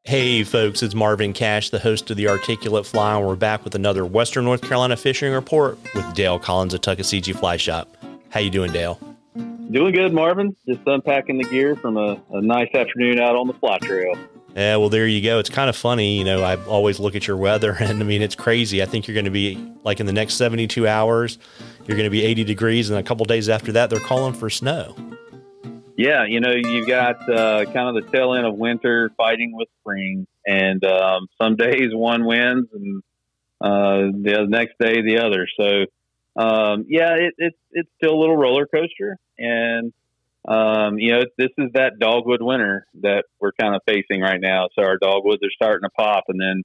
Hey folks, it's Marvin Cash, the host of the Articulate Fly, and we're back with another Western North Carolina fishing report with Dale Collins of Tuckaseegee Fly Shop. How you doing, Dale? Doing good, Marvin. Just unpacking the gear from a nice afternoon out on the fly trail. Yeah, well, there you go. It's kind of funny. I always look at your weather, and I mean, it's crazy. I think you're going to be, like, in the next 72 hours, you're going to be 80 degrees, and a couple days after that, they're calling for snow. Yeah, you've got kind of the tail end of winter fighting with spring, and some days one wins, and the next day the other. So, it's still a little roller coaster, and this is that Dogwood Winter that we're kind of facing right now. So our dogwoods are starting to pop, and then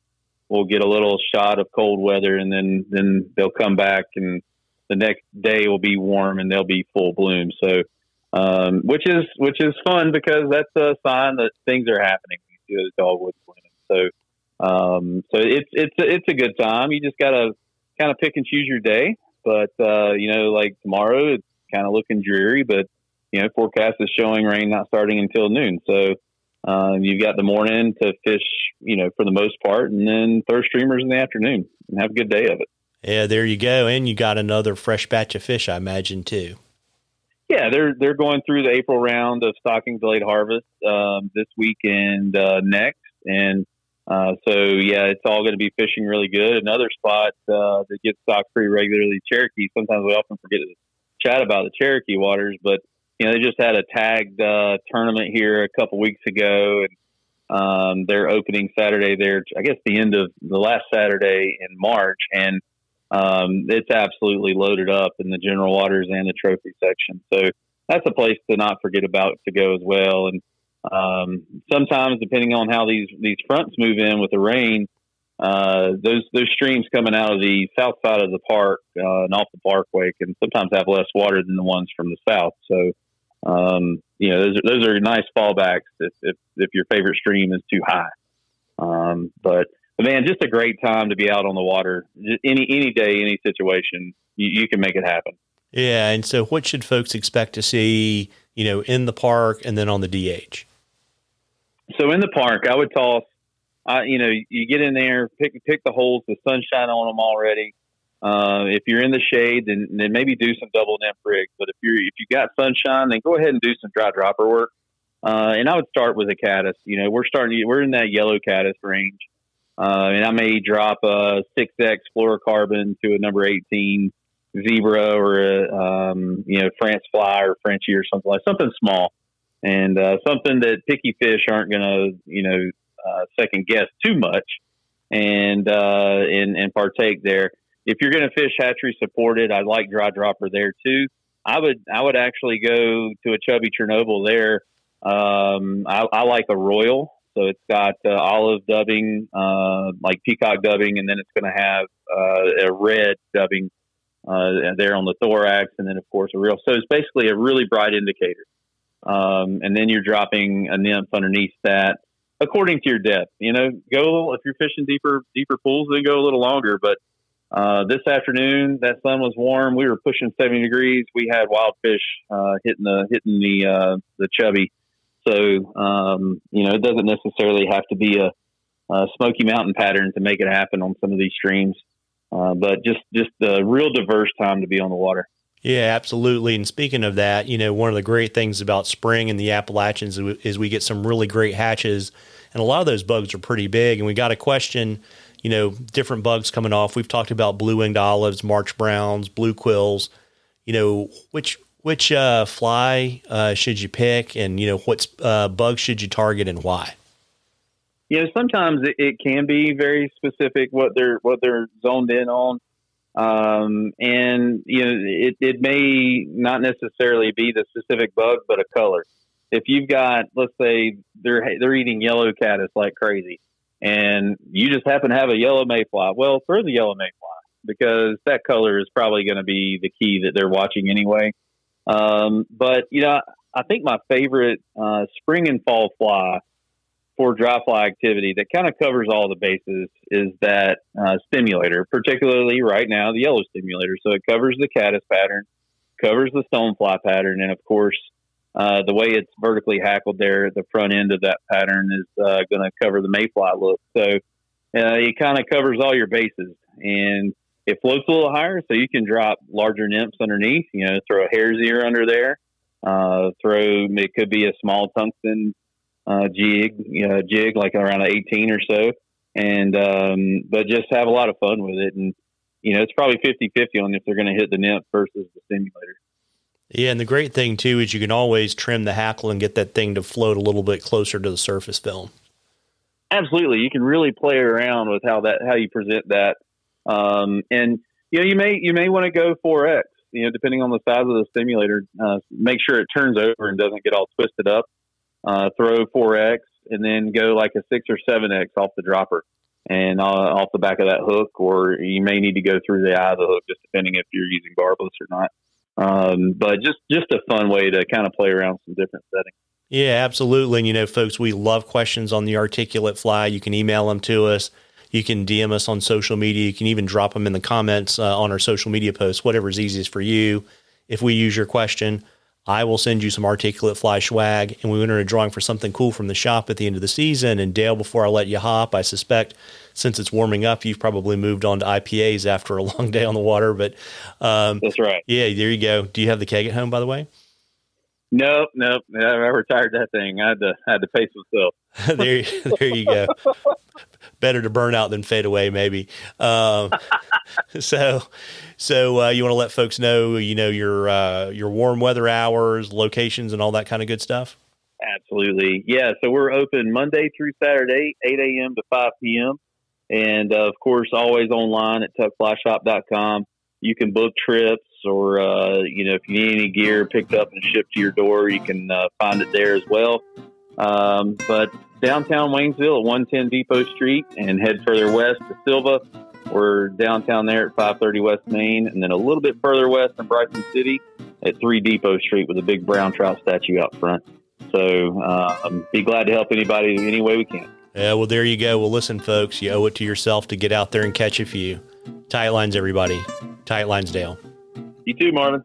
we'll get a little shot of cold weather, and then they'll come back, and the next day will be warm, and they'll be full bloom. So. Which is fun because that's a sign that things are happening. You see those dogwoods blooming. So it's a good time. You just gotta kind of pick and choose your day. But like tomorrow, it's kind of looking dreary. But forecast is showing rain not starting until noon. So you've got the morning to fish, for the most part, and then throw streamers in the afternoon and have a good day of it. Yeah, there you go. And you got another fresh batch of fish, I imagine, too. Yeah, they're going through the April round of stocking delayed harvest this week and next, and it's all going to be fishing really good. Another spot that gets stocked pretty regularly, Cherokee. Sometimes we often forget to chat about the Cherokee Waters, but they just had a tagged tournament here a couple weeks ago, and they're opening Saturday there. I guess the end of the last Saturday in March, and it's absolutely loaded up in the general waters and the trophy section. So that's a place to not forget about to go as well. And sometimes, depending on how these fronts move in with the rain, those streams coming out of the south side of the park and off the parkway can sometimes have less water than the ones from the south. So those are nice fallbacks if your favorite stream is too high. But man, just a great time to be out on the water. Any day, any situation, you can make it happen. Yeah, and so what should folks expect to see, in the park and then on the DH? So in the park, I would toss, you get in there, pick the holes, the sunshine on them already. If you're in the shade, then maybe do some double nymph rigs. But if you got sunshine, then go ahead and do some dry dropper work. And I would start with a caddis. We're in that yellow caddis range. And I may drop a 6X fluorocarbon to a number 18 zebra or a, France fly or Frenchie or something small, and something that picky fish aren't going to, second guess too much and partake there. If you're going to fish hatchery supported, I'd like dry dropper there too. I would actually go to a chubby Chernobyl there. I like a Royal. So it's got olive dubbing, like peacock dubbing, and then it's going to have a red dubbing there on the thorax, and then, of course, a real. So it's basically a really bright indicator. And then you're dropping a nymph underneath that according to your depth. Go a little, if you're fishing deeper pools, then go a little longer. But this afternoon, that sun was warm. We were pushing 70 degrees. We had wild fish hitting the chubby. So, it doesn't necessarily have to be a Smoky Mountain pattern to make it happen on some of these streams, but just a real diverse time to be on the water. Yeah, absolutely. And speaking of that, one of the great things about spring in the Appalachians is we get some really great hatches, and a lot of those bugs are pretty big. And we got a question, different bugs coming off. We've talked about blue-winged olives, March browns, blue quills, which fly should you pick, and what bugs should you target and why? Sometimes it can be very specific what they're zoned in on, and it may not necessarily be the specific bug, but a color. If you've got, let's say they're eating yellow caddis like crazy, and you just happen to have a yellow mayfly, well, throw the yellow mayfly because that color is probably going to be the key that they're watching anyway. But I think my favorite spring and fall fly for dry fly activity that kind of covers all the bases is that stimulator, particularly right now, the yellow stimulator. So it covers the caddis pattern, covers the stonefly pattern, and of course, the way it's vertically hackled there at the front end of that pattern is going to cover the mayfly look. So it kind of covers all your bases, and it floats a little higher, so you can drop larger nymphs underneath. Throw a hare's ear under there. It could be a small tungsten jig like around an 18 or so, and but just have a lot of fun with it. And it's probably 50-50 on if they're going to hit the nymph versus the stimulator. Yeah, and the great thing too is you can always trim the hackle and get that thing to float a little bit closer to the surface film. Absolutely, you can really play around with how you present that, and you may want to go 4X. Depending on the size of the stimulator, make sure it turns over and doesn't get all twisted up. Throw 4X and then go like a 6 or 7X off the dropper and off the back of that hook, or you may need to go through the eye of the hook, just depending if you're using barbless or not. But just a fun way to kind of play around some different settings. Yeah, absolutely. And folks, we love questions on the articulate fly. You can email them to us. You can DM us on social media. You can even drop them in the comments on our social media posts, whatever's easiest for you. If we use your question, I will send you some articulate fly swag, and we enter a drawing for something cool from the shop at the end of the season. And Dale, before I let you hop, I suspect since it's warming up, you've probably moved on to IPAs after a long day on the water. But that's right. Yeah, there you go. Do you have the keg at home, by the way? Nope. I retired that thing. I had to pace myself. there you go. Better to burn out than fade away, maybe. So you want to let folks know, your warm weather hours, locations, and all that kind of good stuff? Absolutely. Yeah. So we're open Monday through Saturday, 8 a.m. to 5 p.m. And of course, always online at tuckflyshop.com. You can book trips, or, if you need any gear picked up and shipped to your door, you can find it there as well. But downtown Waynesville at 110 Depot Street, and head further west to Silva. We're downtown there at 530 West Main, and then a little bit further west in Bryson City at 3 Depot Street with a big brown trout statue out front. So be glad to help anybody any way we can. Yeah, well, there you go. Well, listen, folks, you owe it to yourself to get out there and catch a few. Tight lines, everybody. Tight lines, Dale. You too, Marvin.